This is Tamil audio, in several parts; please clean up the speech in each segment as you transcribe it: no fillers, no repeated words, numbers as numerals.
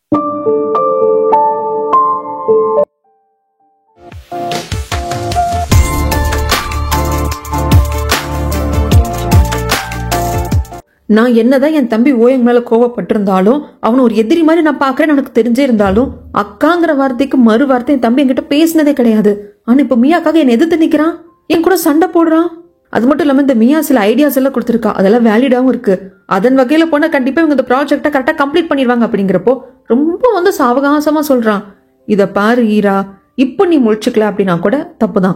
நான் என்னதான் என் தம்பி ஓயங் மேல கோவப்பட்டிருந்தாலும் அவனை ஒரு எதிரி மாதிரி நான் பாக்குறேன்னு எனக்கு தெரிஞ்சே இருந்தாலும் அக்காங்கிற வார்த்தைக்கு மறு வார்த்தை என் தம்பி என்கிட்ட பேசினதே கிடையாது. ஆனா இப்ப மியாக்காக என்னை எதிர்த்து நிக்கிறான், என் கூட சண்டை போடுறான். அது மட்டும் இல்லாம இந்த மியா சில ஐடியாஸ் எல்லாம் கொடுத்துருக்கா, அதெல்லாம் வேலிடாவும் இருக்கு. அதன் வகையில போனா கண்டிப்பா இவங்க இந்த ப்ராஜெக்டை கரெக்டா கம்ப்ளீட் பண்ணிடுவாங்க. அப்படிங்கிறப்போ ரொம்ப சாவகாசமா சொல்றான். இத பாரு ஈரா, இப்ப நீ முழிச்சுக்கல அப்படின்னா கூட தப்புதான்.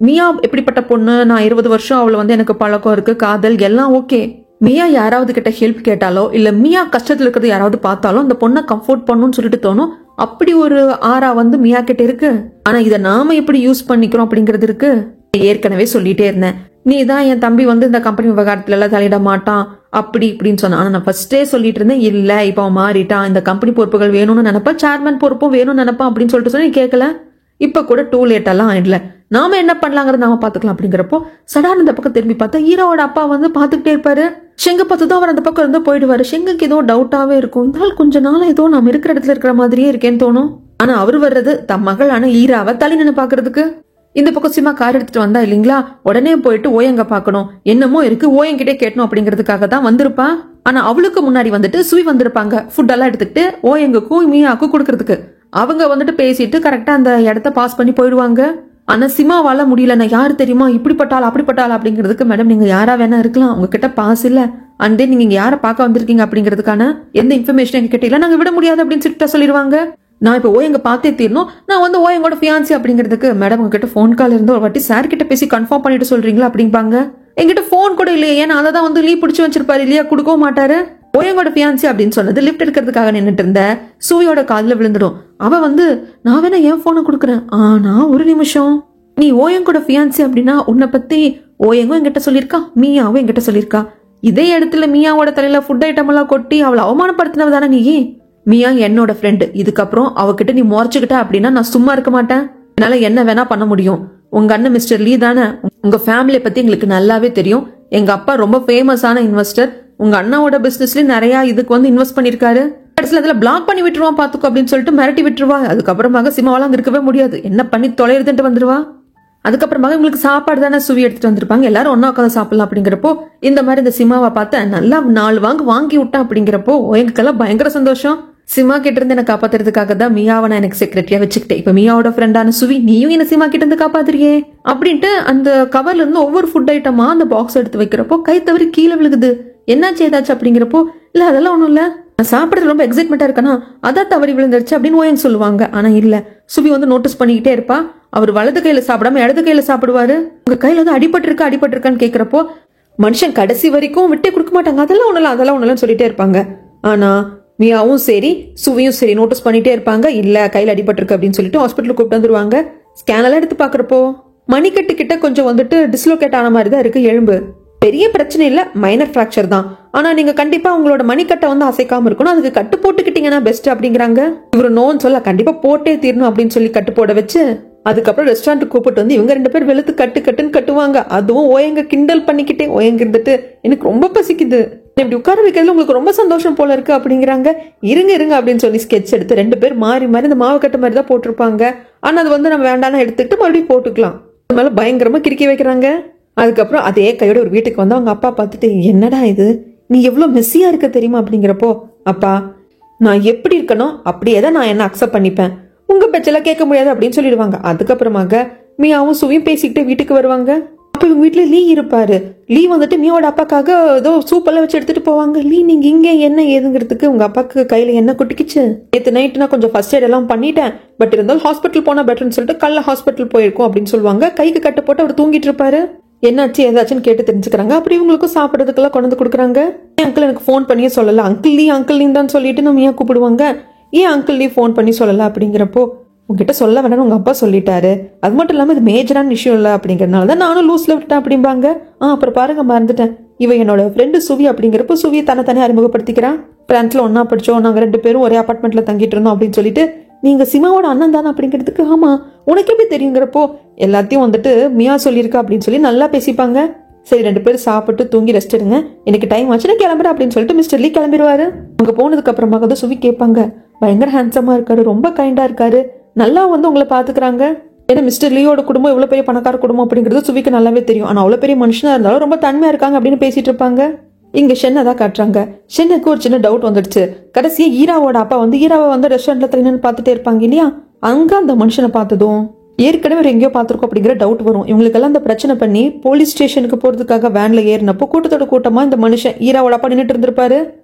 மியா எப்படிப்பட்ட பொண்ணு, நான் 20 வருஷம் அவளை எனக்கு பழக்கம் இருக்கு, காதல் எல்லாம் ஓகே. மியா யாராவது கிட்ட ஹெல்ப் கேட்டாலோ இல்ல மியா கஷ்டத்துல இருக்கிறது யாராவது பார்த்தாலும் அந்த பொண்ணை கம்ஃபோர்ட் பண்ணுன்னு சொல்லிட்டு தோணும். அப்படி ஒரு ஆரா மியா கிட்ட இருக்கு. ஆனா இதை நாம எப்படி யூஸ் பண்ணிக்கிறோம் அப்படிங்கிறது இருக்கு. ஏற்கனவே சொல்லிட்டே இருந்தேன், நீ தான் என் தம்பி இந்த கம்பெனி விவகாரத்துல எல்லாம் தலையிட மாட்டான் அப்படி இப்படின்னு சொன்னான். ஆனா நான் ஃபர்ஸ்டே சொல்லிட்டு இருந்தேன், இல்ல இப்ப அவன் மாறிட்டான், இந்த கம்பெனி பொறுப்புகள் வேணும்னு நினைப்பான், சேர்மன் பொறுப்பும் வேணும்னு நினைப்பான் அப்படின்னு சொல்லிட்டு சொன்னா கேட்கல. இப்ப கூட டூ லேட் எல்லாம் ஆயிடல, நாம என்ன பண்ணலாங்கிறத நாம பாத்துக்கலாம். அப்படிங்கிறப்போ சடார்னு இந்த பக்கம் திரும்பி பார்த்தா ஈராவோட அப்பா பாத்துக்கிட்டே இருப்பாரு. ஷெங்க பார்த்துதான் அவர் அந்த பக்கம் இருந்து போயிடுவாரு. ஷெங்குக்கு ஏதோ டவுட்டாவே இருக்கும், இருந்தாலும் கொஞ்ச நாள் ஏதோ நம்ம இருக்கிற இடத்துல இருக்கிற மாதிரியே இருக்கேன்னு தோணும். ஆனா அவர் வர்றது தம் மகளான ஈராவை தள்ளி நின்று பாக்குறதுக்கு. இந்த பக்கம் சிமா கார் எடுத்துட்டு வந்தா இல்லீங்களா, உடனே போயிட்டு ஓயங்க பாக்கணும், என்னமோ இருக்கு ஓயங்கிட்டே கேட்டணும் அப்படிங்கிறதுக்காக தான் வந்திருப்பா. ஆனா அவளுக்கு முன்னாடி சுவி வந்திருப்பாங்க ஃபுட் எல்லாம் எடுத்துக்கிட்டு ஓயங்குக்கும் மியாக்கும் கொடுக்கறதுக்கு. அவங்க பேசிட்டு கரெக்டா அந்த இடத்த பாஸ் பண்ணி போயிடுவாங்க. ஆனா சிமாவால முடியல, நான் யாரு தெரியுமா, இப்படிப்பட்டாள் அப்படிப்பட்டாள் அப்படிங்கிறதுக்கு. மேடம் நீங்க யாரா வேணா இருக்கலாம், உங்ககிட்ட பாஸ் இல்ல, அண்ட் தென் நீங்க யாரை பார்க்க வந்திருக்கீங்க அப்படிங்கிறதுக்கான எந்த இன்ஃபர்மேஷன் எங்ககிட்ட இல்ல, நாங்க விட முடியாது அப்படின்னு சொல்லிடுவாங்க. நான் இப்போ ஓயங்க பார்த்தே தீரணும், நான் ஓயங்கோட ஃபியான்சி அப்படிங்கிறதுக்கு. மேடம் உங்ககிட்ட ஃபோன் கால் இருந்து ஒரு வாட்டி சார் கிட்ட பேசி கன்ஃபார்ம் பண்ணிட்டு சொல்றீங்களா அப்படிம்பாங்க. என்கிட்ட ஃபோன் கூட இல்லையே, ஏன்னா அதை தான் லீவ் பிடிச்சி வச்சிருப்பாரு இல்லையா, கொடுக்கவும் மாட்டாரு. ஓயங்கோட ஃபியான்சி அப்படின்னு சொன்னது லிஃப்ட் எடுக்கிறதுக்காக நின்றுட்டு இருந்த சூவியோட காதுல விழுந்துடும். அவ நான் வேணா என் போனை கொடுக்குறேன், ஆனா ஒரு நிமிஷம், நீ ஓயங்கோட ஃபியான்சி அப்படின்னா உன்னை பத்தி ஓயங்கும் என்கிட்ட சொல்லியிருக்கா, மியாவும் என்கிட்ட சொல்லியிருக்கா. இதே இடத்துல மியாவோட தலையில ஃபுட் ஐட்டம் எல்லாம் கொட்டி அவளை அவமானப்படுத்தினவ தானே நீ. மியா என்னோட ஃப்ரெண்டு, இதுக்கப்புறம் அவகிட்ட நீ முறைச்சுக்கிட்ட அப்படின்னா நான் சும்மா இருக்க மாட்டேன். என்னால என்ன வேணா பண்ண முடியும். உங்க அண்ணன் மிஸ்டர் லீ தானே, உங்க ஃபேமிலியை பத்தி எங்களுக்கு நல்லாவே தெரியும். எங்க அப்பா ரொம்ப ஃபேமஸான இன்வெஸ்டர், உங்க அண்ணாவோட பிசினஸ்லயும் நிறைய இதுக்கு இன்வெஸ்ட் பண்ணிருக்காரு. கடைசியில் அதுல பிளாக் பண்ணி விட்டுருவான் பாத்துக்கோ அப்படின்னு சொல்லிட்டு மிரட்டி விட்டுருவா. அதுக்கப்புறமாக சிமாவெல்லாம் அங்க இருக்கவே முடியாது, என்ன பண்ணி தொலைறதுன்ட்டு வந்துருவா. அதுக்கப்புறமாக உங்களுக்கு சாப்பாடு தானே சுவி எடுத்துட்டு வந்திருப்பாங்க, எல்லாரும் ஒன்னா உட்காந்து சாப்பிடலாம். அப்படிங்கிறப்போ இந்த மாதிரி இந்த சிமாவை பார்த்தேன், நல்லா 4 வாங்கி விட்டான். அப்படிங்கிறப்போ எங்களுக்கெல்லாம் பயங்கர சந்தோஷம். சிமா கிட்ட இருந்து என்ன காப்பாத்துறதுக்காக தான் மியாவை நான் எனக்கு செக்ரட்டரியா வச்சுக்கிட்டேன். இப்ப மியாவோட ஃப்ரெண்டான சுவி, நீயும் என்ன சிமா கிட்ட இருந்து காப்பாத்துறியே அப்படின்ட்டு அந்த கவர்ல இருந்து ஒவ்வொரு ஃபுட் ஐட்டமா அந்த பாக்ஸ் எடுத்து வைக்கிறப்போ கை தவறி கீழே விழுகுது. என்னாச்சு ஏதாச்சு அப்படிங்கிறப்போ, இல்ல அதெல்லாம் ஒண்ணும் இல்ல, நான் சாப்பிடுறது ரொம்ப எக்ஸைட்மெண்டா இருக்கனா அதான் தவறி விழுந்துருச்சு அப்படின்னு ஓயங்க சொல்லுவாங்க. ஆனா இல்ல, சுவி நோட்டீஸ் பண்ணிக்கிட்டே இருப்பா. அவர் வலது கையில சாப்பிடாம இடது கையில சாப்பிடுவாரு. உங்க கையில அடிபட்டிருக்கான்னு கேக்குறப்போ மனுஷன் கடைசி வரைக்கும் விட்டே கொடுக்க மாட்டாங்க. அதெல்லாம் ஒண்ணுல சொல்லிட்டே இருப்பாங்க. ஆனா மியாவும் சரி சுவியும் சரி நோட்டீஸ் பண்ணிட்டே இருப்பாங்க. இல்ல கையில அடிபட்டிருக்கு அப்படின்னு சொல்லிட்டு ஹாஸ்பிட்டலுக்கு கூப்பிட்டு வந்துருவாங்க. ஸ்கேன் எல்லாம் எடுத்து பாக்குறப்போ மணிக்கட்டு கிட்ட கொஞ்சம் டிஸ்லோகேட் ஆன மாதிரி தான் இருக்கு எலும்பு. பெரிய பிரச்சனை இல்ல, மைனர் பிராக்சர் தான். ஆனா நீங்க கண்டிப்பா உங்களோட மணிக்கட்டை அசைக்காம இருக்கணும், அதுக்கு கட்டு போட்டுக்கிட்டீங்கன்னா பெஸ்ட் அப்படிங்கிறாங்க. இவரு நோன்னு சொல்ல கண்டிப்பா போட்டே தீரணும் அப்படின்னு சொல்லி கட்டு போட வச்சு அதுக்கப்புறம் ரெஸ்டாரண்ட் கூப்பிட்டு இவங்க 2 பேர் வெளுத்து கட்டுன்னு கட்டுவாங்க. அதுவும் ஓயங்க கிண்டல் பண்ணிக்கிட்டே, ஓயங்க எனக்கு ரொம்ப பசிக்குது, இப்படி உட்கார வைக்கிறதுல உங்களுக்கு ரொம்ப சந்தோஷம் போல இருக்கு அப்படிங்கிறாங்க. இருங்க அப்படின்னு சொல்லி ஸ்கெட்ச் எடுத்து 2 பேர் மாறி இந்த மாவு கட்ட மாதிரி தான் போட்டிருப்பாங்க. ஆனா அது நம்ம வேண்டாம்னு எடுத்துக்கிட்டு மறுபடியும் போட்டுக்கலாம். அது மேல பயங்கரமா கிறுக்கி வைக்கிறாங்க. அதுக்கப்புறம் அதே கையோட ஒரு வீட்டுக்கு வந்து அவங்க அப்பா பார்த்துட்டு, என்னடா இது, நீ எவ்வளவு மெஸ்ஸியா இருக்க தெரியுமா அப்படிங்கிறப்போ, அப்பா நான் எப்படி இருக்கணும் அப்படியே தான் நான் என்ன அக்செப்ட் பண்ணிப்பேன், உங்க பேச்செல்லாம் கேட்க முடியாது அப்படின்னு சொல்லிடுவாங்க. அதுக்கப்புறமாக மியாவும் சுவியும் பேசிக்கிட்டு வீட்டுக்கு வருவாங்க. அப்ப இவங்க வீட்டுல லீ இருப்பாரு. லீ மியாவோட அப்பாக்காக ஏதோ சூப்பெல்லாம் வச்சு எடுத்துட்டு போவாங்க. லீ நீங்க இங்க என்ன ஏதுங்கிறதுக்கு உங்க அப்பாக்கு கையில என்ன கொட்டிக்கிச்சு, நேற்று நைட்டு நான் கொஞ்சம் ஃபர்ஸ்ட் எய்ட் எல்லாம் பண்ணிட்டேன், பட் இருந்தாலும் ஹாஸ்பிட்டல் போனா பெட்டர்னு சொல்லிட்டு கல்ல ஹாஸ்பிட்டல் போயிருக்கோம் அப்படின்னு சொல்லுவாங்க. கைக்கு கட்டு போட்டு அவர் தூங்கிட்டு இருப்பாரு. என்னாச்சு ஏதாச்சுன்னு கேட்டு தெரிஞ்சுக்கிறாங்க. அப்படி இவங்களுக்கும் சாப்பிடறதுக்கெல்லாம் கொண்டு கொடுக்குறாங்க. ஏன் அங்கிள் எனக்கு ஃபோன் பண்ணியே சொல்லல, அங்கிள் நீ தான் சொல்லிட்டு நம்ம ஏன் கூப்பிடுவாங்க, ஏன் அங்கிள் நீ ஃபோன் பண்ணி சொல்லல அப்படிங்கிறப்போ, உங்ககிட்ட சொல்ல வேண்டாம்னு உங்க அப்பா சொல்லிட்டாரு, அது மட்டும் இல்லாம இது மேஜரான விஷயம் இல்லை அப்படிங்கறதுனால தான் நானும் லூஸ்ல விட்டேன் அப்படிம்பாங்க. அப்புறம் பாருங்க மறந்துட்டேன், இவ என்னோட ஃப்ரெண்டு சுவி அப்படிங்கிறப்போ சுவியை தன்னை அறிமுகப்படுத்திக்கிறான். பிரான்ஸ்ல ஒன்னா படிச்சோம், நாங்க 2 பேரும் ஒரே அபார்ட்மெண்ட்ல தங்கிட்டு இருந்தோம் அப்படின்னு சொல்லிட்டு, நீங்க சிமாவோட அண்ணன் தானே அப்படிங்கிறதுக்கு, ஆமா உனக்கு எப்படி தெரியுங்கிறப்போ எல்லாத்தையும் மியா சொல்லியிருக்கா அப்படின்னு சொல்லி நல்லா பேசிப்பாங்க. சரி 2 பேரும் சாப்பிட்டு தூங்கி ரெஸ்ட் எடுங்க, எனக்கு டைம் ஆச்சுன்னா கிளம்புறேன் அப்படின்னு சொல்லிட்டு மிஸ்டர் லீ கிளம்பிடுவாரு. அங்க போனதுக்கு அப்புறமா வந்து சுவி கேட்பாங்க, பயங்கர ஹேண்ட்ஸமா இருக்காரு, ரொம்ப கைண்டா இருக்காரு, நல்லா வந்து உங்களை பாத்துக்கிறாங்க. ஏன்னா மிஸ்டர் லியோட குடும்பம் இவ்வளவு பெரிய பணக்கார குடும்பம் அப்படிங்கிறது சுவிக்கு நல்லாவே தெரியும். ஆனா அவ்வளவு பெரிய மனுஷனா இருந்தாலும் ரொம்ப தன்மையா இருக்காங்க அப்படின்னு பேசிட்டு இருப்பாங்க. இங்க ஷென்னை தான் காட்டுறாங்க. ஷென்னுக்கு ஒரு சின்ன டவுட் வந்துடுச்சு. கடைசியா ஈராவோட அப்பா வந்து ஈராவை வந்து ரெஸ்டாரண்ட்ல தனின்னு பாத்துட்டே இருப்பாங்க இல்லையா, அங்க அந்த மனுஷனை பார்த்ததும் ஏற்கனவே எங்கேயோ பார்த்திருக்கோம் அப்படிங்கிற டவுட் வரும். இவங்களுக்கெல்லாம் அந்த பிரச்சனை பண்ணி போலீஸ் ஸ்டேஷனுக்கு போறதுக்காக வேன்ல ஏறினப்போ கூட்டத்தோட கூட்டமா இந்த மனுஷன் ஈராவோட அப்பா நின்றுட்டு இருந்திருப்பாரு.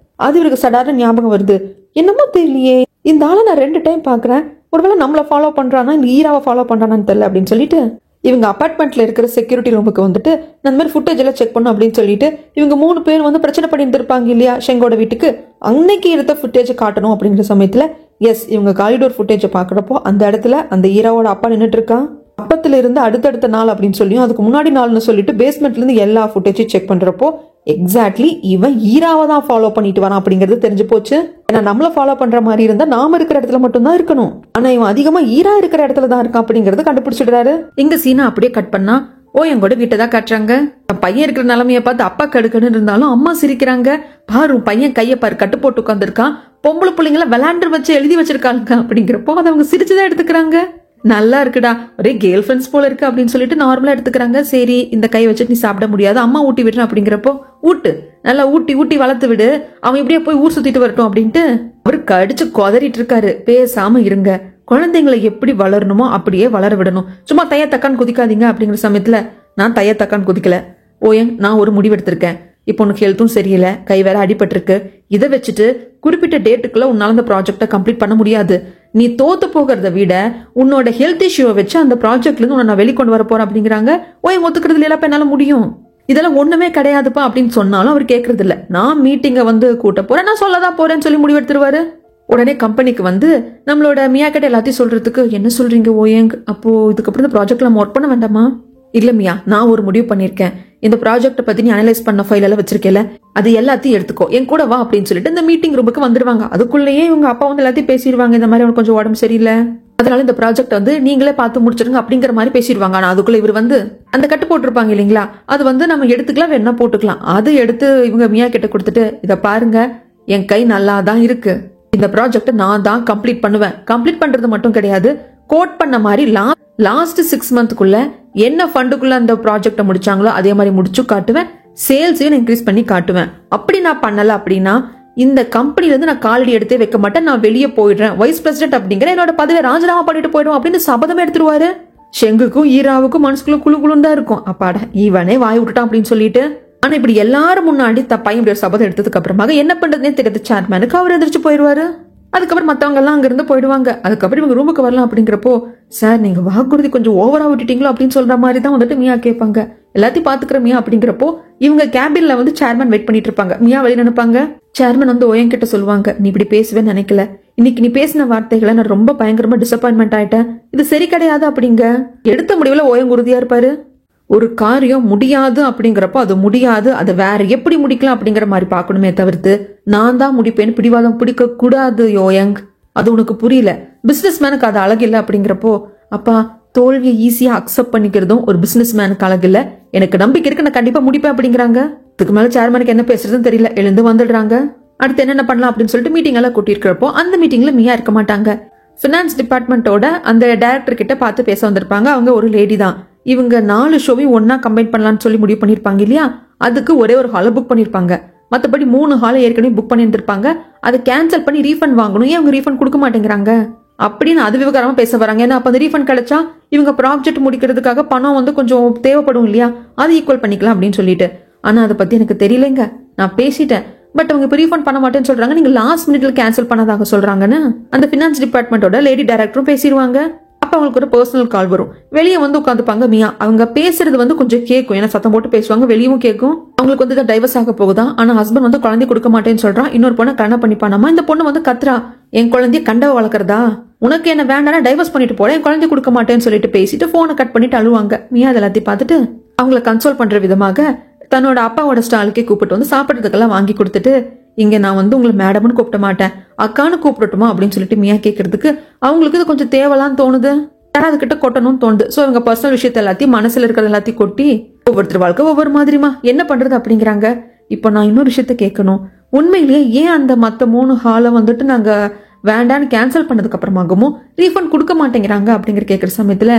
அது இவருக்கு சடார்னு ஞாபகம் வருது. என்னமோ தெரியலையே, இந்த ஆளை நான் 2 டைம் பாக்குறேன், ஒருவேளை நம்மளை ஃபாலோ பண்றானா இந்த ஈராவை ஃபாலோ பண்றானான்னு தெரியல அப்படின்னு சொல்லிட்டு இவங்க அபார்ட்மெண்ட்ல இருக்கிற செக்யூரிட்டி ரூமுக்கு வந்துட்டு இந்த மாதிரி ஃபுட்டேஜ் எல்லாம் செக் பண்ணும் அப்படின்னு சொல்லிட்டு இவங்க 3 பேர் வந்து பிரச்சனை பண்ணிட்டு இருப்பாங்க இல்லையா ஷெங்கோட வீட்டுக்கு, அன்னைக்கு எடுத்த ஃபுட்டேஜ் காட்டணும் அப்படிங்கிற சமயத்துல எஸ் இவங்க காரிடோர் ஃபுட்டேஜை பாக்குறப்போ அந்த இடத்துல அந்த ஈராவோட அப்பா நின்றுட்டு இருக்கான். அப்பத்துல இருந்து அடுத்தடுத்த நாள் அப்படின்னு சொல்லியும் அதுக்கு முன்னாடி நாள்னு சொல்லிட்டு பேஸ்மெண்ட்ல இருந்து எல்லா ஃபுட்டேஜையும் செக் பண்றப்போ எக்ஸாக்ட்லி இவன் ஈராவை தான் ஃபாலோ பண்ணிட்டு வரான் அப்படிங்கிறது தெரிஞ்சு போச்சு. ஏன்னா நம்மள ஃபாலோ பண்ற மாதிரி இருந்தா நாம இருக்கிற இடத்துல மட்டும் தான் இருக்கணும், ஆனா இவன் அதிகமா ஈரா இருக்கிற இடத்துல தான் இருக்கான் அப்படிங்கறது கண்டுபிடிச்சிடுறாரு. இங்க சீனா அப்படியே கட் பண்ணா ஓயங்கோட வீட்டை தான் காட்டுறாங்க. பையன் இருக்கிற நிலைமைய பார்த்து அப்பா கடுக்கன்னு இருந்தாலும் அம்மா சிரிக்கிறாங்க. பாரு பையன் கைய பாரு கட்டு போட்டு உட்காந்துருக்கான், பொம்பளை பிள்ளைங்கள விளையாண்டு வச்சு எழுதி வச்சிருக்காங்க அப்படிங்கிறப்போ அதை அவங்க சிரிச்சுதான் எடுத்துக்கிறாங்க. நல்லா இருக்குடா, ஒரே கேர்ள் ஃப்ரெண்ட்ஸ் போல இருக்கு அப்படின்னு சொல்லிட்டு நார்மலா எடுத்துக்கிறாங்க. சரி இந்த கை வச்சுட்டு நீ சாப்பிட முடியாது, அம்மா ஊட்டி விடுறேன் அப்படிங்கிறப்போ ஊட்டு நல்லா ஊட்டி ஊட்டி வளர்த்து விடு, அவன் இப்படியே போய் ஊர் சுத்திட்டு வரட்டும் அப்படின்ட்டு அவரு கடிச்சு கொதறிட்டு இருக்காரு. பேசாம இருங்க, குழந்தைங்களை எப்படி வளரணுமோ அப்படியே வளர விடணும், சும்மா தைய தக்கான்னு குதிக்காதீங்க அப்படிங்கிற சமயத்துல நான் தைய தக்கான்னு குதிக்கல ஓயங், நான் ஒரு முடிவு எடுத்திருக்கேன். இப்போ உனக்கு ஹெல்த்தும் சரியில்லை, கை வேற அடிபட்டிருக்கு, இதை வச்சுட்டு குறிப்பிட்ட டேட்டுக்குள்ள உன்னால அந்த ப்ராஜெக்டை கம்ப்ளீட் பண்ண முடியாது. நீ தோத்து போகிறத விட உன்னோட ஹெல்த் இஷ்யூவை வச்சு அந்த ப்ராஜெக்ட்ல இருந்து உன்னை நான் வெளிக்கொண்டு வர போறேன் அப்படிங்கிறாங்க. ஓய் ஒத்துக்கிறதுல எல்லாம் என்னால முடியும், இதெல்லாம் ஒண்ணுமே கிடையாதுப்பா அப்படின்னு சொன்னாலும் அவர் கேட்கறது இல்ல. நான் மீட்டிங்கை வந்து கூட்ட போறேன், நான் சொல்லதான் போறேன்னு சொல்லி முடிவெடுத்துருவாரு. உடனே கம்பெனிக்கு வந்து நம்மளோட மியா கிட்ட எல்லாத்தையும் சொல்றதுக்கு என்ன சொல்றீங்க ஓயங், அப்போ இதுக்கப்புறம் இந்த ப்ராஜெக்ட்ல நம்ம ஒர்க் பண்ண வேண்டாமா? இல்ல மியா, நான் ஒரு முடிவு பண்ணிருக்கேன், இந்த ப்ராஜெக்ட பத்தி நீ அனலைஸ் பண்ண ஃபைல் எல்லாம் வச்சிருக்கேல, அது எல்லாத்தையும் எடுத்துக்கோ, என் கூட வா அப்படின்னு சொல்லிட்டு இந்த மீட்டிங் ரூமுக்கு வந்துருவாங்க. அதுக்குள்ளேயே இவங்க அப்பா வந்து எல்லாத்தையும் பேசிடுவாங்க, இந்த மாதிரி அவனுக்கு கொஞ்சம் உடம்பு சரியில்லை, அதனால இந்த ப்ராஜெக்ட் வந்து நீங்களே பார்த்து முடிச்சிருங்க அப்படிங்கிற மாதிரி பேசிடுவாங்க. ஆனா அதுக்குள்ள இவர் வந்து அந்த கட்டு போட்டிருப்பாங்க இல்லைங்களா, அது வந்து நம்ம எடுத்துக்கலாம் வேணா போட்டுக்கலாம், அது எடுத்து இவங்க மியா கிட்ட கொடுத்துட்டு இத பாருங்க என் கை நல்லா தான் இருக்கு, இந்த ப்ராஜெக்ட் நான் தான் கம்ப்ளீட் பண்ணுவேன், கம்ப்ளீட் பண்றது மட்டும் கிடையாது, கோட் பண்ண மாதிரி லாஸ்ட் 6 மந்த்க்குள்ள என்ன ஃபண்டுக்குள்ள அந்த ப்ராஜெக்ட முடிச்சாங்களோ அதே மாதிரி முடிச்சு காட்டுவேன், சேல்ஸையும் இன்க்ரீஸ் பண்ணி காட்டுவேன். அப்படி நான் பண்ணல அப்படின்னா இந்த கம்பெனில இருந்து நான் காலடி எடுத்தே வைக்க மாட்டேன், நான் வெளியே போயிடுறேன், வைஸ் பிரசிடென்ட் அப்படிங்கிற என்னோட பதவியை ராஜினாமா பண்ணிட்டு போயிடும் அப்படின்னு சபதம் எடுத்துருவாரு. ஷெங்குக்கும் ஈராவுக்கும் மனசுக்குள்ள குழு குழுன்னு தான் இருக்கும். அப்பாட இவனே வாய் விட்டுட்டான் அப்படின்னு சொல்லிட்டு. ஆனா இப்படி எல்லாரும் முன்னாடி பையன் இப்படி சபதம் எடுத்ததுக்கு அப்புறமாக என்ன பண்றதுனே தெரியாது சேர்மேனுக்கு அவர் எதிர்த்து போயிடுவாரு. அதுக்கப்புறம் மத்தவங்க எல்லாம் அங்க இருந்து போயிடுவாங்க. அதுக்கப்புறம் இவங்க ரூமுக்கு வரலாம் அப்படிங்கிறப்போ சார் நீங்க வாக்குறுதி கொஞ்சம் ஓவரா விட்டுட்டீங்களோ அப்படின்னு சொல்ற மாதிரி தான் வந்துட்டு மியா கேட்பாங்க. எல்லாத்தையும் பாத்துக்கிற மியா அப்படிங்கிறப்போ இவங்க கேபின்ல வந்து சேர்மன் வெயிட் பண்ணிட்டு இருப்பாங்க. மியா வெளியே நினைப்பாங்க. சேர்மன் வந்து ஓயன் கிட்ட சொல்லுவாங்க, நீ இப்படி பேசுவேன்னு நினைக்கல, இன்னைக்கு நீ பேசின வார்த்தைகளை நான் ரொம்ப பயங்கரமா டிசப்பாயின்மெண்ட் ஆயிட்டேன், இது சரி கிடையாது அப்படிங்க. எடுத்த முடிவுல ஓயன் உறுதியா இருப்பாரு. ஒரு காரியம் முடியாது அப்படிங்கிறப்போ அது முடியாது, அதை வேற எப்படி முடிக்கலாம் அப்படிங்கிற மாதிரி பாக்கணுமே தவிர்த்து நான் தான் முடிப்பேன்னு பிடிவாதம் பிடிக்க கூடாது யோயங். அது உனக்கு புரியல, பிசினஸ் மேனுக்கு அது அழகு இல்லை அப்படிங்கிறப்போ அப்பா தோல்வியை ஈஸியா அக்செப்ட் பண்ணிக்கிறதும் ஒரு பிசினஸ் மேனுக்கு அழகு இல்ல, எனக்கு நம்பிக்கை இருக்கு, நான் கண்டிப்பா முடிப்பேன் அப்படிங்கிறாங்க. இதுக்கு மேல சேர்மனுக்கு என்ன பேசுறதுன்னு தெரியல, எழுந்து வந்துடுறாங்க. அடுத்து என்னென்ன பண்ணலாம் அப்படின்னு சொல்லிட்டு மீட்டிங் எல்லாம் கூட்டியிருக்கிறப்போ அந்த மீட்டிங்ல மியா இருக்க மாட்டாங்க. பினான்ஸ் டிபார்ட்மெண்டோட அந்த டைரக்டர் கிட்ட பார்த்து பேச வந்திருப்பாங்க. அவங்க ஒரு லேடி தான். இவங்க 4 ஷோவையும் ஒன்னா கம்பைன் பண்ணலாம்னு சொல்லி முடிவு பண்ணிருப்பாங்க இல்லையா, அதுக்கு ஒரே ஒரு ஹாலை புக் பண்ணிருப்பாங்க. மற்றபடி 3 ஹாலை ஏற்கனவே புக் பண்ணியிருந்திருப்பாங்க. அதை கேன்சல் பண்ணி ரீஃபண்ட் வாங்கணும், ஏன் அவங்க ரீஃபண்ட் கொடுக்க மாட்டேங்கிறாங்க அப்படின்னு அது விவகாரமா பேச வராங்க. ஏன்னா அப்ப அந்த ரீஃபண்ட் கிடைச்சா இவங்க ப்ராஜெக்ட் முடிக்கிறதுக்காக பணம் வந்து கொஞ்சம் தேவைப்படும் இல்லையா, அது ஈக்குவல் பண்ணிக்கலாம் அப்படின்னு சொல்லிட்டு. ஆனா அதை பத்தி எனக்கு தெரியலங்க, நான் பேசிட்டேன், பட் அவங்க இப்ப ரீஃபண்ட் பண்ண மாட்டேன்னு சொல்றாங்க, நீங்க லாஸ்ட் மினிட்ல கேன்சல் பண்ணதாக சொல்றாங்கன்னு அந்த பினான்ஸ் டிபார்ட்மெண்டோட லேடி டைரக்டரும் பேசிடுவாங்க. அப்ப அவங்களுக்கு ஒரு பர்சனல் கால் வரும். வெளியே வந்து உட்காந்துப்பாங்க மியா. அவங்க பேசுறது வந்து கொஞ்சம் கேட்கும், ஏன்னா சத்தம் போட்டு பேசுவாங்க, வெளியும் கேட்கும். அவங்களுக்கு வந்து டைவர்ஸ் ஆக போகுதா, ஆனா ஹஸ்பண்ட் வந்து குழந்தை கொடுக்க மாட்டேன்னு சொல்றான், இன்னொரு பொண்ணை கல்யாணம் பண்ணிப்பானாமா. இந்த பொண்ணு வந்து கத்துறா, என் குழந்தைய கண்டவ வளர்க்கறதா, உனக்கு என்ன வேண்டாம் டைவர்ஸ் பண்ணிட்டு போட, என் குழந்தை கொடுக்க மாட்டேன்னு சொல்லிட்டு பேசிட்டு போனை கட் பண்ணிட்டு அழுவாங்க. மியா எல்லாத்தையும் பார்த்துட்டு அவங்களை கன்சோல் பண்ற விதமாக தன்னோட அப்பாவோட ஸ்டாலுக்கே கூப்பிட்டு வந்து சாப்பிட்றதுக்கெல்லாம் வாங்கி கொடுத்துட்டு, இங்க நான் வந்து உங்களை மேடம்னு கூப்பிட மாட்டேன், அக்கானு கூப்பிடட்டுமா அப்படின்னு சொல்லிட்டு மியா கேட்கறதுக்கு அவங்களுக்கு இது கொஞ்சம் தேவலான்னு தோணுது, யாராவது கிட்ட கொட்டணும்னு தோணுது. சோ இவங்க பர்சனல் விஷயத்த எல்லாத்தையும் மனசுல இருக்கிறது எல்லாத்தையும் கொட்டி ஒவ்வொருத்தர் வாழ்க்கை ஒவ்வொரு மாதிரிமா என்ன பண்றது அப்படிங்கிறாங்க. இப்போ நான் இன்னொரு விஷயத்த கேட்கணும், உண்மையிலேயே ஏன் அந்த மற்ற 3 ஹாலை வந்துட்டு நாங்க வேண்டான்னு கேன்சல் பண்ணதுக்கு அப்புறமாகவும் ரீஃபண்ட் கொடுக்க மாட்டேங்கிறாங்க அப்படிங்கிற கேட்குற சமயத்துல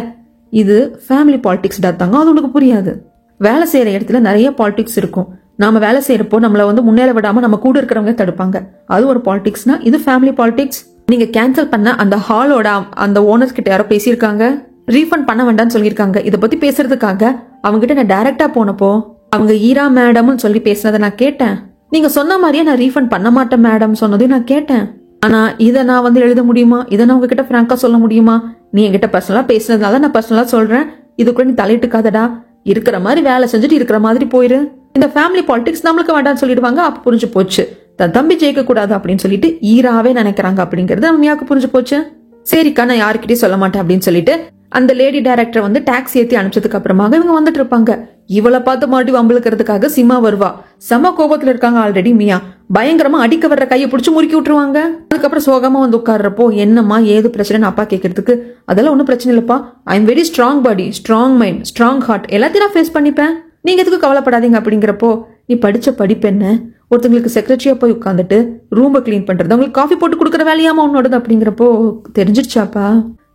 இது ஃபேமிலி பாலிடிக்ஸ் தாங்க. அது உனக்கு புரியாது. வேலை செய்யற இடத்துல நிறைய பாலிடிக்ஸ் இருக்கும். நாம வேலை செய்யறப்போ நம்மள வந்து முன்னேற விடாம நம்ம கூட இருக்கிறவங்க தடுப்பாங்க. அது ஒரு பாலிடிக்ஸ்னா இது ஃபேமிலி பாலிடிக்ஸ். நீங்க கேன்சல் பண்ண அந்த ஹாலோட அந்த ஓனர்ஸ் கிட்ட யாரோ பேசியிருக்காங்க, ரீஃபண்ட் பண்ண வேண்டாம்னு சொல்லியிருக்காங்க. இதை பத்தி பேசுறதுக்காக அவங்க கிட்ட நான் டைரக்டா போனப்போ அவங்க ஈரா மேடம்னு சொல்லி பேசினதை நான் கேட்டேன். நீங்க சொன்ன மாதிரியே நான் ரீஃபண்ட் பண்ண மாட்டேன் மேடம் சொன்னதையும் நான் கேட்டேன். ஆனா இதை நான் வந்து எழுத முடியுமா? இதை நான் உங்ககிட்ட பிராங்கா சொல்ல முடியுமா? நீ என்கிட்ட பர்சனலா பேசினதுனால நான் பர்சனலா சொல்றேன். இதுக்குள்ள நீ தலையிட்டுக்காதடா. இருக்கிற மாதிரி வேலை செஞ்சுட்டு இருக்கிற மாதிரி போயிரு. இந்த ஃபேமிலி பாலிடிக்ஸ் நம்மளுக்கு வேண்டாம்னு சொல்லிடுவாங்க. அப்ப புரிஞ்சு போச்சு தன் தம்பி ஜெயிக்க கூடாது அப்படின்னு சொல்லிட்டு ஈராவே நினைக்கிறாங்க அப்படிங்கறது அம்மியாக்கு புரிஞ்சு போச்சு. சரிக்கா நான் யாருக்கிட்டயும் சொல்ல மாட்டேன் அப்படின்னு சொல்லிட்டு அந்த லேடி டைரக்டர் வந்து டாக்ஸி ஏத்தி அனுப்பிச்சதுக்கு அப்புறமாக இவங்க வந்துட்டு இருப்பாங்க. இவளை பார்த்து மாட்டி வம்பளுக்கிறதுக்காக சிமா வருவா. செம கோபத்துல இருக்காங்க ஆல்ரெடி மியா. பயங்கரமா அடிக்க வர்ற கையை பிடிச்சி முறுக்கி விட்டுருவாங்க. அதுக்கப்புறம் சோகமா வந்து உட்கார்றப்போ என்னம்மா ஏது பிரச்சனை அப்பா கேட்கறதுக்கு அதெல்லாம் ஒன்னும் பிரச்சனை இல்லப்பா. I am very strong body, strong mind, strong heart, எல்லாத்தையும் நான் ஃபேஸ் பண்ணிப்பேன். நீங்க எதுக்கு கவலைப்படாதீங்க அப்படிங்கிறப்போ நீ படிச்ச படிப்பு என்ன? ஒருத்தங்களுக்கு செக்ரட்டரியா போய் உட்காந்துட்டு ரூமை கிளீன் பண்றது, உங்களுக்கு காஃபி போட்டு கொடுக்குற வேலையாம உன்னோடது அப்படிங்கிறப்போ தெரிஞ்சிருச்சாப்பா?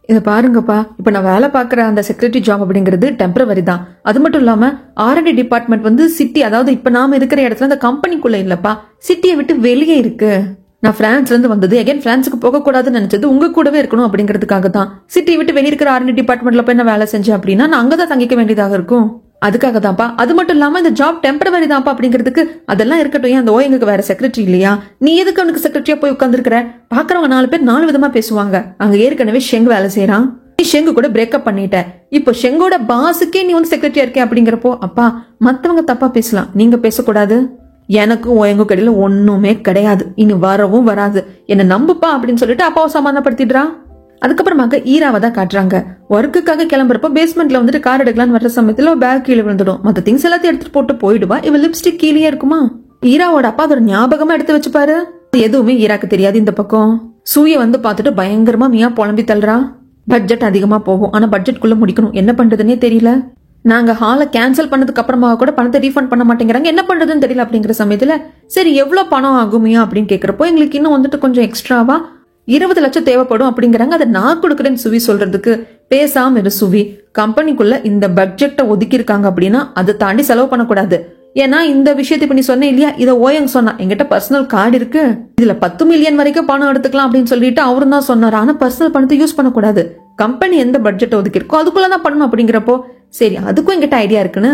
இதை பாருங்கப்பா, இப்ப நான் வேலை பார்க்குற அந்த செக்ரட்டரி ஜாப் அப்படிங்கிறது டெம்பரவரி தான். அது மட்டும் இல்லாம R&D டிபார்ட்மெண்ட் வந்து சிட்டி, அதாவது இப்ப நாம இருக்கிற இடத்துல அந்த கம்பெனிக்குள்ள இல்லப்பா, சிட்டியை விட்டு வெளியே இருக்கு. நான் பிரான்ஸ்ல இருந்து வந்தது எகைன் பிரான்ஸுக்கு போக கூடாதுன்னு நினைச்சது உங்க கூடவே இருக்கணும் அப்படிங்கிறதுக்காக தான். சிட்டியை விட்டு வெளியே இருக்கிற R&D டிபார்ட்மெண்ட்ல போய் நான் வேலை செஞ்சேன் அப்படின்னா நான் அங்கதான் தங்கிக்க வேண்டியதாக இருக்கும். அதுக்காக தான்ப்பா. அது மட்டும் இல்லாம இந்த ஜாப் டெம்பரவரி தான்ப்பா அப்படிங்கிறதுக்கு அதெல்லாம் இருக்கட்டும். ஏன் அந்த ஓயங்குக்கு வேற செக்ரட்டரி இல்லையா? நீ எதுக்கு அவனுக்கு செக்ரட்டரியா போய் உட்காந்துருக்கிற? பாக்குறவங்க 4 பேர் 4 விதமா பேசுவாங்க. அங்க ஏற்கனவே ஷெங் வேலை செய்யறான். நீ ஷெங்கு கூட பிரேக்கப் பண்ணிட்ட. இப்போ ஷெங்கோட பாஸுக்கே நீ வந்து செக்ரட்டரியா இருக்கே அப்படிங்கிறப்போ அப்பா மத்தவங்க தப்பா பேசலாம், நீங்க பேசக்கூடாது. எனக்கும் ஓயங்கு கடையில ஒண்ணுமே கிடையாது, இனி வரவும் வராது, என்ன நம்புப்பா அப்படின்னு சொல்லிட்டு அப்பாவை சமாதானப்படுத்திடுறா. அதுக்கப்புறமாக ஈராவை தான் காட்டுறாங்க. ஒர்க்குக்காக கிளம்புறப்ப பேஸ்மெண்ட்ல வந்துட்டு கார் எடுக்கலான்னு வர்ற சமயத்துல பேக் கீழே விழுந்துடும். மத்த திங்ஸ் எல்லாத்தையும் எடுத்துட்டு போட்டு போயிடுவா. இவ லிப்ஸ்டிக் கீழே இருக்குமா? ஈராவோட அப்பா ஒரு ஞாபகமா எடுத்து வச்சுப்பாரு. எதுவுமே ஈராக்கு தெரியாது. இந்த பக்கம் சூய வந்து பார்த்துட்டு பயங்கரமா மியா புலம்பி தள்ளுறா. பட்ஜெட் அதிகமா போகும், ஆனா பட்ஜெட்குள்ள முடிக்கணும், என்ன பண்றதுன்னே தெரியல. நாங்க ஹாலை கேன்சல் பண்ணதுக்கு அப்புறமா கூட பணத்தை ரீஃபண்ட் பண்ண மாட்டேங்கிறாங்க, என்ன பண்றதுன்னு தெரியல அப்படிங்கிற சமயத்துல சரி எவ்வளவு பணம் ஆகுமியா அப்படின்னு கேக்குறப்போ எங்களுக்கு இன்னும் வந்துட்டு கொஞ்சம் எக்ஸ்ட்ராவா 20 லட்சம் தேவைப்படும் அப்படிங்கிறாங்க. அதை நான் கொடுக்குறேன்னு சுவி சொல்றதுக்கு பேசாம இரு சுவி. கம்பெனிக்குள்ள இந்த பட்ஜெட்டை ஒதுக்கி இருக்காங்க அப்படின்னா அதை தாண்டி செலவு பண்ணக்கூடாது. ஏன்னா இந்த விஷயத்தை இப்ப நீ சொன்ன இல்லையா, இதை ஓயங்க சொன்னா எங்கிட்ட பர்சனல் கார்டு இருக்கு, இதுல 10 மில்லியன் வரைக்கும் பணம் எடுத்துக்கலாம் அப்படின்னு சொல்லிட்டு அவரும் தான் சொன்னார். ஆனா பர்சனல் பணத்தை யூஸ் பண்ணக்கூடாது, கம்பெனி எந்த பட்ஜெட் ஒதுக்கி இருக்கோ அதுக்குள்ளதான் பண்ணணும் அப்படிங்கிறப்போ சரி அதுக்கும் எங்கிட்ட ஐடியா இருக்குன்னு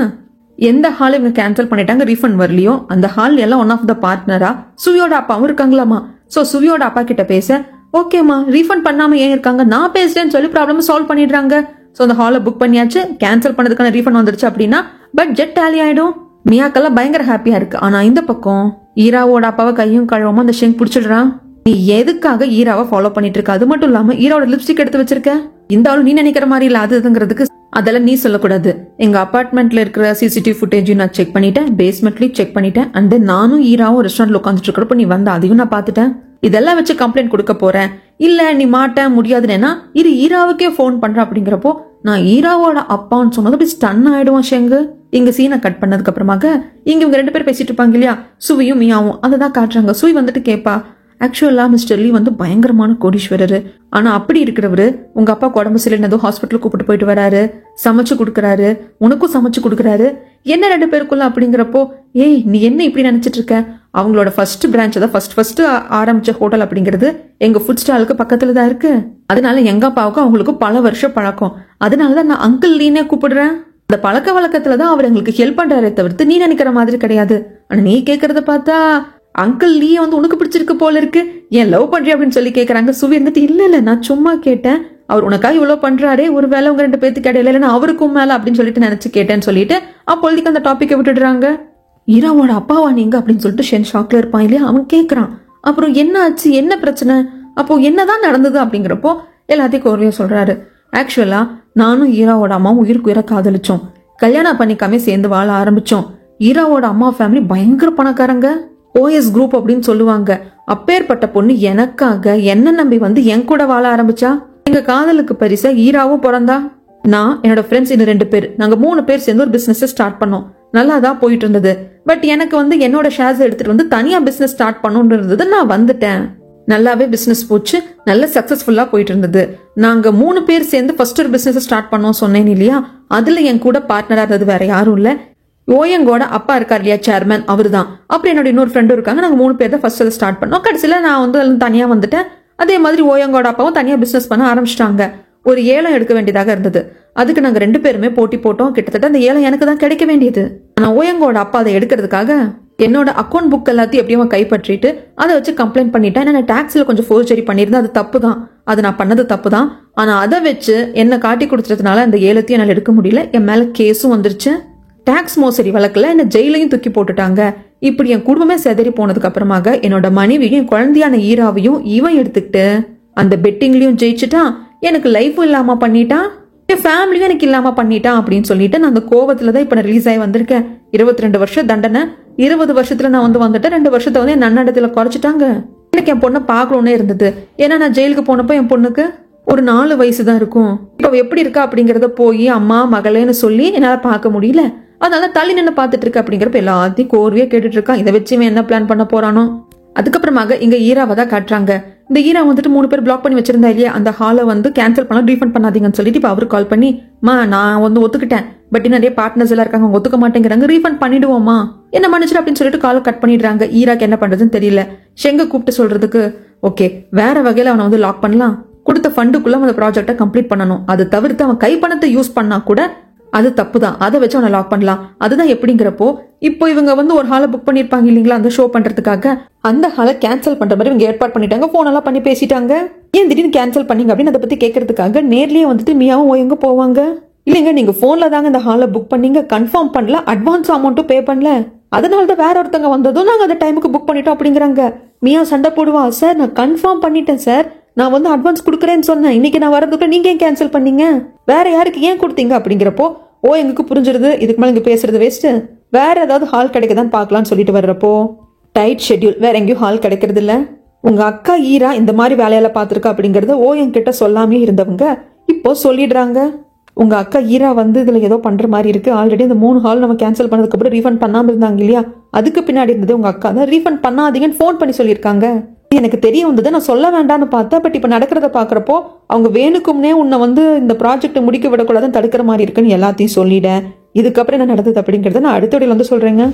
எந்த ஹால் இவங்க கேன்சல் பண்ணிட்டாங்க ரீஃபண்ட் வரலையோ அந்த ஹால் எல்லாம் ஒன் ஆஃப் த பார்ட்னரா சுவியோட அப்பாவும் இருக்காங்களாமா. சோ சுவியோட அப்பா கிட்ட பேச ஓகேமா ரீஃபண்ட் பண்ணாம ஏன் இருக்காங்க, நான் பேசுறேன்னு சொல்லி ப்ராப்ளம் சால்வ் பண்ணிடுறாங்க. சோ அந்த ஹாலை புக் பண்ணியாச்சு, கேன்சல் பண்ணதுக்கான ரீஃபண்ட் வந்துருச்சு அப்படின்னா பட்ஜெட் டேலி ஆயிடும். மியாக்கெல்லாம் பயங்கர ஹாப்பியா இருக்கு. ஆனா இந்த பக்கம் ஈராவோட அப்பாவை கையும் கழுவாம அந்த ஷெங் பிடிச்சிடுறான். நீ எதுக்காக ஈராவை ஃபாலோ பண்ணிட்டு இருக்க? அது மட்டும் இல்லாம ஈராவோட லிப்ஸ்டிக் எடுத்து வச்சிருக்க, இந்த ஆளு நீ நினைக்கிற மாதிரி இல்ல அதுங்கிறதுக்கு அதெல்லாம் நீ சொல்லக்கூடாது. எங்க அபார்ட்மெண்ட்ல இருக்கிற சிசிடிவி ஃபுட்டேஜையும் நான் செக் பண்ணிட்டேன், பேஸ்மெண்ட்லயும் செக் பண்ணிட்டேன். அண்ட் தென் நானும் ஈராவும் ரெஸ்டாரண்ட்ல உட்காந்துட்டு இருக்கிறப்ப நீ வந்த அதையும் நான் பாத்துட்டேன். இதெல்லாம் வச்சு கம்ப்ளைண்ட் கொடுக்க போறேன். இல்ல நீ மாட்ட முடியாதுன்னா இது ஈராவுக்கே போன் பண்ற அப்படிங்கிறப்போ நான் ஈராவோட அப்பான்னு சொன்னது அப்படி ஸ்டன் ஆயிடுவான் ஷெங்கு. இங்க சீனை கட் பண்ணதுக்கு அப்புறமாக இங்க இவங்க 2 பேர் பேசிட்டு இருப்பாங்க இல்லையா, சுவியும் மியாவும், அததான் காட்டுறாங்க. சுவி வந்துட்டு கேப்பா, ஆக்சுவலா மிஸ்டர் லீ வந்து பயங்கரமான கோடீஸ்வரரு, ஆனா அப்படி இருக்கிறவரு உங்க அப்பா உடம்பு சரியில்லை ஹாஸ்பிட்டல் கூப்பிட்டு போயிட்டு வராரு, சமைச்சு கொடுக்கறாரு, உனக்கும் சமைச்சு கொடுக்கறாரு, என்ன 2 பேருக்குள்ள அப்படிங்கிறப்போ ஏய் நீ என்ன இப்படி நினைச்சிட்டு இருக்க? அவங்களோட ஃபர்ஸ்ட் பிரான்ச் தான் ஃபர்ஸ்ட் ஆரம்பிச்ச ஹோட்டல் அப்படிங்கிறது எங்க ஃபுட் ஸ்டாலுக்கு பக்கத்துல தான் இருக்கு. அதனால எங்க அப்பாவுக்கும் அவங்களுக்கு பல வருஷம் பழக்கம். அதனாலதான் நான் அங்கிள் லீனே கூப்பிடுறேன். அந்த பழக்க வழக்கத்துலதான் அவர் எங்களுக்கு ஹெல்ப் பண்றாரே தவிர்த்து நீ நினைக்கிற மாதிரி கிடையாது. ஆனா நீ கேக்குறத பார்த்தா அங்கிள் லீ வந்து உனக்கு பிடிச்சிருக்கு போல இருக்கு, ஏன் லவ் பண்றிய அப்படின்னு சொல்லி கேக்குறாங்க. சுவி இருந்துட்டு இல்ல நான் சும்மா கேட்டேன், அவர் உனக்காக இவ்வளவு பண்றாரே, ஒரு வேலை உங்க 2 பேருக்கு இடையில இல்லைன்னா அவருக்கும் மேல அப்படின்னு சொல்லிட்டு நினைச்சு கேட்டேன்னு சொல்லிட்டு அப்பொழுதுக்கு அந்த டாபிக்கை விட்டுடுறாங்க. ஈராவோட அப்பாவா நீங்க அப்படின்னு சொல்லிட்டு ஷென் ஷாக்ல இருப்பான் இல்லையா, அவன் கேக்குறான் அப்புறம் என்ன ஆச்சு, என்ன பிரச்சனை, அப்போ என்னதான் நடந்தது அப்படிங்கிறப்போ எல்லாத்தையும் கோர்வையா சொல்றாரு. ஆக்சுவலா நானும் ஈராவோட அம்மாவும் உயிருக்கு உயிரை காதலிச்சோம், கல்யாணம் பண்ணிக்காம சேர்ந்து வாழ ஆரம்பிச்சோம். ஈராவோட அம்மா ஃபேமிலி பயங்கர பணக்காரங்க, OS குரூப் அப்படின்னு சொல்லுவாங்க. அப்பேற்பட்ட பொண்ணு எனக்காக என்ன நம்பி வந்து என் கூட வாழ ஆரம்பிச்சா. எங்க காதலுக்கு பரிசா ஈராவும் பிறந்தா. நான் என்னோட ஃப்ரெண்ட்ஸ் இன்னும் 2 பேர், நாங்க 3 பேர் சேர்ந்து ஒரு பிசினஸ் ஸ்டார்ட் பண்ணோம். நல்லா தான் போயிட்டு இருந்தது. பட் எனக்கு வந்து என்னோட ஷேர்ஸ் எடுத்துட்டு வந்து தனியா பிசினஸ் ஸ்டார்ட் பண்ணணும்னு இருந்தது. நான் வந்துட்டேன். நல்லாவே பிசினஸ் போச்சு, நல்ல சக்சஸ்ஃபுல்லா போயிட்டு இருந்தது. நாங்க 3 பேர் சேர்ந்து ஃபர்ஸ்ட் ஒரு பிசினஸ் ஸ்டார்ட் பண்ணோம் சொன்னேன் இல்லையா, அதுல என் கூட பார்ட்னரா இருந்தது வேற யாரும் இல்ல, ஓயங்கோட அப்பா இருக்கார் இல்லையா சேர்மேன், அவரு தான். அப்புறம் என்னோட இன்னொரு ஃப்ரெண்டும் இருக்காங்க. நாங்க 3 பேர் தான் ஃபர்ஸ்ட் அதை ஸ்டார்ட் பண்ணோம். கடைசியில நான் வந்து தனியா வந்துட்டேன். அதே மாதிரி ஓயங்கோட அப்பாவும் தனியா பிசினஸ் பண்ண ஆரம்பிச்சிட்டாங்க. ஒரு ஏலம் எடுக்க வேண்டியதாக இருந்தது. அதுக்கு நாங்க 2 பேருமே போட்டி போட்டோம். கிட்டத்தட்ட அந்த ஏலம் எனக்கு தான் கிடைக்க வேண்டியது. ஆனா ஓயங்கோட அப்பா அதை எடுக்கிறதுக்காக என்னோட அக்கௌண்ட் புக் எல்லாத்தையும் எப்படியும் கைப்பற்றிட்டு அதை வச்சு கம்ப்ளைண்ட் பண்ணிட்டேன். நான் டாக்ஸ்ல கொஞ்சம் ஃபோர்ஜரி பண்ணியிருந்தேன். அது தப்பு தான், அது நான் பண்ணது தப்பு தான். ஆனா அதை வச்சு என்ன காட்டி கொடுத்ததுனால அந்த ஏலத்தையும் என்னால் எடுக்க முடியல. என் மேல கேஸும் வந்துருச்சு. டாக்ஸ் மோசடி வழக்குல என்ன ஜெயிலையும் தூக்கி போட்டுட்டாங்க. இப்படி என் குடும்பமே செதறி போனதுக்கு அப்புறமாக என்னோட மனைவியும் குழந்தையான ஈராவையும் இவன் எடுத்துக்கிட்டு அந்த பெட்டிங்லயும் ஜெயிச்சுட்டான். எனக்கு லைஃபும் இல்லாம பண்ணிட்டான், என் ஃபேமிலியும் எனக்கு இல்லாம பண்ணிட்டான் அப்படின்னு சொல்லிட்டு நான் அந்த கோவத்துலதான் இப்ப நான் ரிலீஸ் ஆகி வந்திருக்கேன். 22 வருஷம் தண்டனை, 20 வருஷத்துல நான் வந்துட்டேன். 2 வருஷத்தை வந்து என் நன்னடத்துல குறைச்சிட்டாங்க. எனக்கு என் பொண்ணை பார்க்கணும்னே இருந்தது. ஏன்னா நான் ஜெயிலுக்கு போனப்போ என் பொண்ணுக்கு ஒரு 4 வயசு தான் இருக்கும். இப்போ எப்படி இருக்கா அப்படிங்கறத போய் அம்மா மகளேன்னு சொல்லி என்னால பார்க்க முடியல. அதனால தள்ளி நின்று பார்த்துட்டு இருக்க அப்படிங்கிறப்ப எல்லாத்தையும் கோர்வையா கேட்டுட்டு இருக்கான். இதை வச்சு இவன் என்ன பிளான் பண்ண போறானோ. அதுக்கப்புறமாக இங்க ஈராவை தான் காட்டுறாங்க. இந்த ஈரா வந்துட்டு 3 பேர் பிளாக் பண்ணி வச்சிருந்தா இல்லையா, அந்த ஹாலை வந்து கேன்சல் பண்ண, ரீஃபண்ட் பண்ணாதீங்கன்னு சொல்லிட்டு இப்ப அவரு கால் பண்ணி, நான் வந்து ஒத்துக்கிட்டேன், பட் நிறைய பார்ட்னர்ஸ் எல்லாம் இருக்காங்க, அவங்க ஒத்துக்க மாட்டேங்கிறாங்க, ரீஃபண்ட் பண்ணிடுவோமா, என்ன மன்னிச்சிரு அப்படின்னு சொல்லிட்டு காலை கட் பண்ணிடுறாங்க. ஈராக்கு என்ன பண்றதுன்னு தெரியல. ஷெங்க கூப்பிட்டு சொல்றதுக்கு ஓகே வேற வகையில அவனை வந்து லாக் பண்ணலாம், கொடுத்த ஃபண்டுக்குள்ள அந்த ப்ராஜெக்டை கம்ப்ளீட் பண்ணணும், அது தவிர்த்து அவன் கைப்பணத்தை யூஸ் பண்ணா கூட அது தப்பு தான், அதை வச்சு அவனை லாக் பண்ணலாம். அதுதான் எப்படிங்கிறப்போ இப்போ இவங்க வந்து ஒரு ஹாலை புக் பண்ணிருப்பாங்க இல்லைங்களா அந்த ஷோ பண்றதுக்காக, அந்த ஹாலை கேன்சல் பண்ற மாதிரி இவங்க ஏற்பாடு பண்ணிட்டாங்க. போன் எல்லாம் பண்ணி பேசிட்டாங்க. ஏன் திடீர்னு கேன்சல் பண்ணீங்க அப்படின்னு அதை பத்தி கேட்கறதுக்காக நேர்லயே வந்துட்டு மியாவும் ஓயங்க போவாங்க. இல்லைங்க நீங்க போன்ல தாங்க இந்த ஹாலை புக் பண்ணீங்க, கன்ஃபார்ம் பண்ணல, அட்வான்ஸ் அமௌண்ட்டும் பே பண்ணல, அதனாலதான் வேற ஒருத்தவங்க வந்ததும் நாங்க அந்த டைமுக்கு புக் பண்ணிட்டோம் அப்படிங்கிறாங்க. மியா சண்டை போடுவா, சார் நான் கன்ஃபார்ம் பண்ணிட்டேன் சார், நான் வந்து அட்வான்ஸ் கொடுக்குறேன்னு சொன்னேன், இன்னைக்கு நான் வரதுக்கு நீங்க ஏன் கேன்சல் பண்ணீங்க, வேற யாருக்கு ஏன் கொடுத்தீங்க அப்படிங்கிறப்போ எங்களுக்கு புரிஞ்சிருது இதுக்கு மேல இங்க பேசுறது வேஸ்ட், வேற ஏதாவது ஹால் கிடைக்கதான் பாக்கலாம்னு சொல்லிட்டு வர்றப்போ டைட் ஷெட்யூல், வேற எங்கேயும் ஹால் கிடைக்கிறது இல்ல. உங்க அக்கா ஈரா இந்த மாதிரி வேலையில பாத்துருக்கா அப்படிங்கறத என்கிட்ட சொல்லாமே இருந்தவங்க இப்போ சொல்லிடுறாங்க. உங்க அக்கா ஈரா வந்து இதுல ஏதோ பண்ற மாதிரி இருக்கு, ஆல்ரெடி இந்த 3 ஹால் நம்ம கேன்சல் பண்ணதுக்கு அப்புறம் ரீஃபண்ட் பண்ணாம இருந்தாங்க இல்லையா, அதுக்கு பின்னாடி இருந்தது உங்க அக்கா தான், ரீஃபண்ட் பண்ணாதீங்கன்னு போன் பண்ணி சொல்லியிருக்காங்க. எனக்கு தெரிய வந்தது, நான் சொல்ல வேண்டாம்னு பார்த்தேன், பட் இப்ப நடக்கிறத பாக்குறப்போ அவங்க வேணுக்கும்னே உன்னை வந்து இந்த ப்ராஜெக்ட் முடிக்க விடக்கூடாதுன்னு தடுக்கிற மாதிரி இருக்குன்னு எல்லாத்தையும் சொல்லிட. இதுக்கப்புறம் என்ன நடந்தது அப்படிங்கறத நான் அடுத்த வீடியோல வந்து சொல்றேங்க.